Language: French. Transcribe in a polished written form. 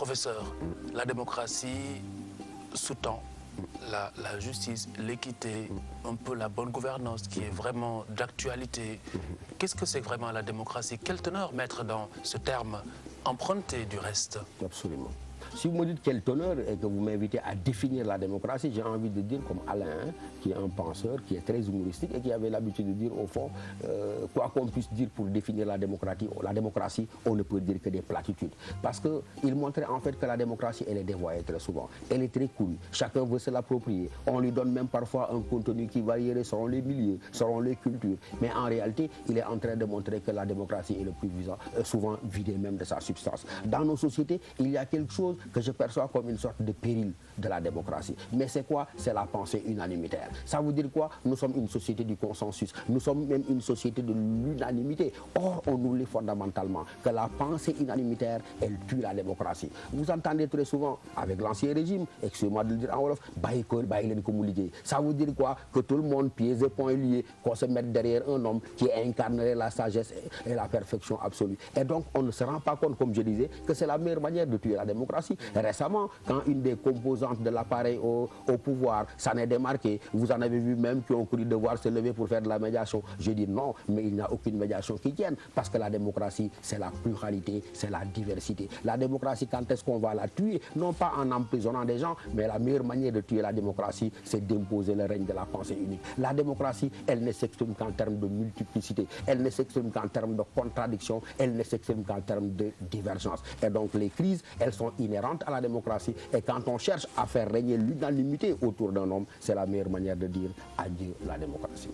Professeur, la démocratie sous-tend la justice, l'équité, un peu la bonne gouvernance qui est vraiment d'actualité. Qu'est-ce que c'est vraiment la démocratie? Quelle teneur mettre dans ce terme emprunté du reste? Absolument. Si vous me dites quel teneur et que vous m'invitez à définir la démocratie, j'ai envie de dire comme Alain, qui est un penseur, qui est très humoristique et qui avait l'habitude de dire au fond, quoi qu'on puisse dire pour définir la démocratie, on ne peut dire que des platitudes. Parce qu'il montrait en fait que la démocratie, elle est dévoyée très souvent. Elle est très cool. Chacun veut se l'approprier. On lui donne même parfois un contenu qui varierait selon les milieux, selon les cultures. Mais en réalité, il est en train de montrer que la démocratie est le plus souvent vidée même de sa substance. Dans nos sociétés, il y a quelque chose que je perçois comme une sorte de péril de la démocratie. Mais c'est quoi? C'est la pensée unanimitaire. Ça veut dire quoi? Nous sommes une société du consensus. Nous sommes même une société de l'unanimité. Or, on oublie fondamentalement que la pensée unanimitaire, elle tue la démocratie. Vous entendez très souvent, avec l'ancien régime, excusez-moi de le dire en wolof, ça veut dire quoi? Que tout le monde, pieds et poings liés, qu'on se mette derrière un homme qui incarnerait la sagesse et la perfection absolue. Et donc, on ne se rend pas compte, comme je disais, que c'est la meilleure manière de tuer la démocratie. Récemment, quand une des composantes de l'appareil au pouvoir s'en est démarquée, vous en avez vu même qui ont cru devoir se lever pour faire de la médiation. Je dis non, mais il n'y a aucune médiation qui tienne, parce que la démocratie, c'est la pluralité, c'est la diversité. La démocratie, quand est-ce qu'on va la tuer? Non pas en emprisonnant des gens, mais la meilleure manière de tuer la démocratie, c'est d'imposer le règne de la pensée unique. La démocratie, elle ne s'exprime qu'en termes de multiplicité, elle ne s'exprime qu'en termes de contradiction, elle ne s'exprime qu'en termes de divergence. Et donc les crises, elles sont inhérentes à la démocratie. Et quand on cherche à faire régner l'unanimité autour d'un homme, c'est la meilleure manière de dire adieu la démocratie.